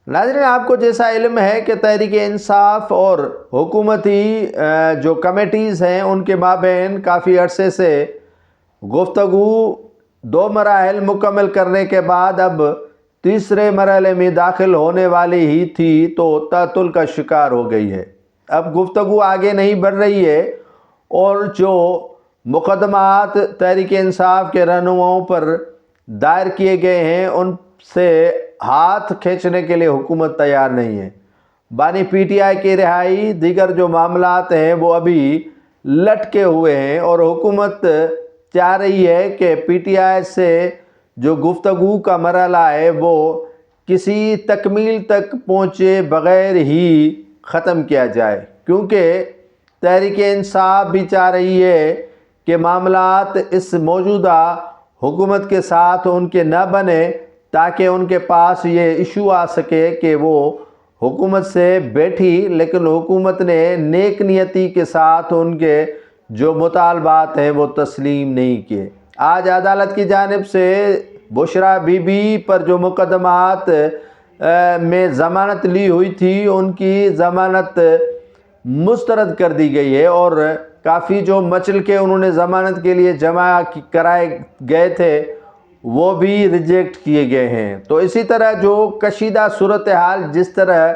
ناظرین، آپ کو جیسا علم ہے کہ تحریک انصاف اور حکومتی جو کمیٹیز ہیں ان کے مابین کافی عرصے سے گفتگو 2 مراحل مکمل کرنے کے بعد اب تیسرے مرحلے میں داخل ہونے والی ہی تھی تو تعطل کا شکار ہو گئی ہے۔ اب گفتگو آگے نہیں بڑھ رہی ہے اور جو مقدمات تحریک انصاف کے رہنماؤں پر دائر کیے گئے ہیں ان سے ہاتھ کھینچنے کے لیے حکومت تیار نہیں ہے۔ بانی پی ٹی آئی کی رہائی، دیگر جو معاملات ہیں وہ ابھی لٹکے ہوئے ہیں اور حکومت چاہ رہی ہے کہ پی ٹی آئی سے جو گفتگو کا مرحلہ ہے وہ کسی تکمیل تک پہنچے بغیر ہی ختم کیا جائے، کیونکہ تحریک انصاف بھی چاہ رہی ہے کہ معاملات اس موجودہ حکومت کے ساتھ ان کے نہ بنے تاکہ ان کے پاس یہ ایشو آ سکے کہ وہ حکومت سے بیٹھی لیکن حکومت نے نیک نیتی کے ساتھ ان کے جو مطالبات ہیں وہ تسلیم نہیں کیے۔ آج عدالت کی جانب سے بشرا بی بی پر جو مقدمات میں ضمانت لی ہوئی تھی ان کی ضمانت مسترد کر دی گئی ہے اور کافی جو مچل کے انہوں نے ضمانت کے لیے جمع کرائے گئے تھے وہ بھی ریجیکٹ کیے گئے ہیں۔ تو اسی طرح جو کشیدہ صورتحال جس طرح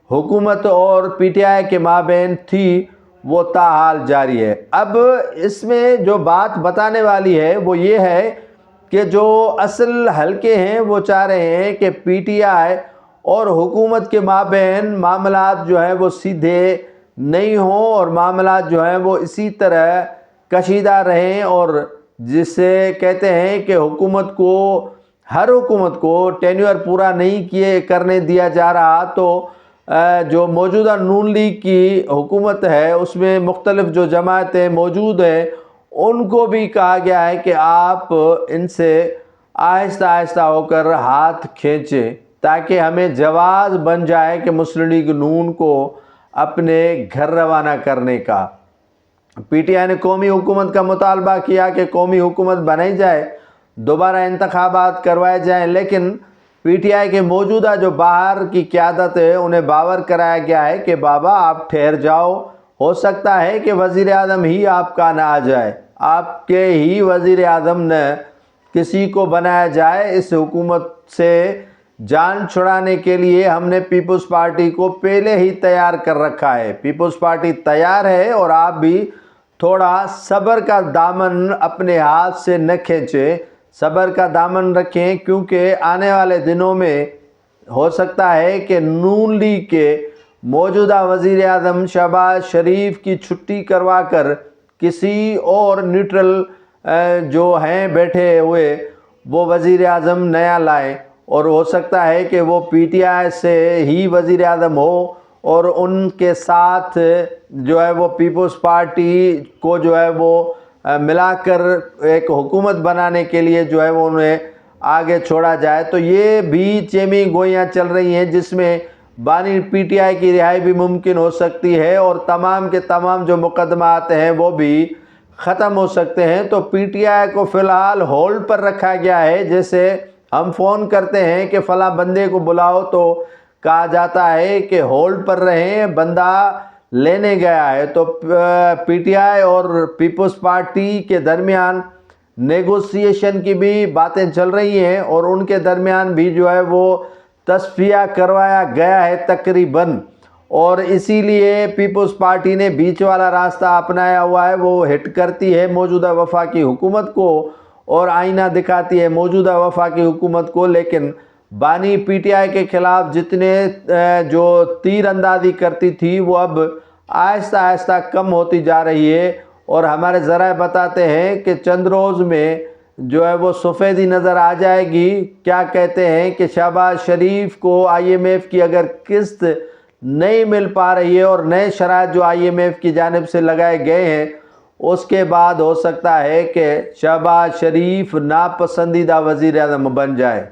حکومت اور پی ٹی آئی کے مابین تھی وہ تاحال جاری ہے۔ اب اس میں جو بات بتانے والی ہے وہ یہ ہے کہ جو اصل حلقے ہیں وہ چاہ رہے ہیں کہ پی ٹی آئی اور حکومت کے مابین معاملات جو ہیں وہ سیدھے نہیں ہوں اور معاملات جو ہیں وہ اسی طرح کشیدہ رہیں، اور جسے کہتے ہیں کہ ہر حکومت کو ٹینیور پورا نہیں کرنے دیا جا رہا، تو جو موجودہ نون لیگ کی حکومت ہے اس میں مختلف جو جماعتیں موجود ہیں ان کو بھی کہا گیا ہے کہ آپ ان سے آہستہ آہستہ ہو کر ہاتھ کھینچیں تاکہ ہمیں جواز بن جائے کہ مسلم لیگ نون کو اپنے گھر روانہ کرنے کا۔ پی ٹی آئی نے قومی حکومت کا مطالبہ کیا کہ قومی حکومت بنائی جائے، دوبارہ انتخابات کروائے جائیں، لیکن پی ٹی آئی کے موجودہ جو باہر کی قیادت ہے انہیں باور کرایا گیا ہے کہ بابا آپ ٹھہر جاؤ، ہو سکتا ہے کہ وزیر اعظم ہی آپ کا نہ آ جائے، آپ کے ہی وزیر اعظم نہ کسی کو بنایا جائے۔ اس حکومت سے جان چھڑانے کے لیے ہم نے پیپلز پارٹی کو پہلے ہی تیار کر رکھا ہے، پیپلز پارٹی تیار ہے، اور آپ بھی تھوڑا صبر کا دامن اپنے ہاتھ سے نہ کھینچیں، صبر کا دامن رکھیں، کیونکہ آنے والے دنوں میں ہو سکتا ہے کہ نون لیگ کے موجودہ وزیر اعظم شہباز شریف کی چھٹی کروا کر کسی اور نیوٹرل جو ہیں بیٹھے ہوئے وہ وزیر اعظم نیا لائیں، اور ہو سکتا ہے کہ وہ پی ٹی آئی سے ہی وزیر اعظم ہو اور ان کے ساتھ جو ہے وہ پیپلز پارٹی کو جو ہے وہ ملا کر ایک حکومت بنانے کے لیے جو ہے وہ انہیں آگے چھوڑا جائے۔ تو یہ بھی چیمی گوئیاں چل رہی ہیں جس میں بانی پی ٹی آئی کی رہائی بھی ممکن ہو سکتی ہے اور تمام کے تمام جو مقدمات ہیں وہ بھی ختم ہو سکتے ہیں۔ تو پی ٹی آئی کو فی الحال ہولڈ پر رکھا گیا ہے، جیسے ہم فون کرتے ہیں کہ فلاں بندے کو بلاؤ تو کہا جاتا ہے کہ ہولڈ پر رہیں، بندہ لینے گیا ہے۔ تو پی ٹی آئی اور پیپلز پارٹی کے درمیان نیگوسیشن کی بھی باتیں چل رہی ہیں اور ان کے درمیان بھی جو ہے وہ تصفیہ کروایا گیا ہے تقریباً، اور اسی لیے پیپلز پارٹی نے بیچ والا راستہ اپنایا ہوا ہے، وہ ہٹ کرتی ہے موجودہ وفاقی حکومت کو اور آئینہ دکھاتی ہے موجودہ وفاقی حکومت کو، لیکن بانی پی ٹی آئی کے خلاف جتنے جو تیر اندازی کرتی تھی وہ اب آہستہ آہستہ کم ہوتی جا رہی ہے، اور ہمارے ذرائع بتاتے ہیں کہ چند روز میں جو ہے وہ سفیدی نظر آ جائے گی۔ کیا کہتے ہیں کہ شہباز شریف کو آئی ایم ایف کی اگر قسط نہیں مل پا رہی ہے اور نئے شرائط جو آئی ایم ایف کی جانب سے لگائے گئے ہیں اس کے بعد ہو سکتا ہے کہ شہباز شریف ناپسندیدہ وزیر اعظم بن جائے۔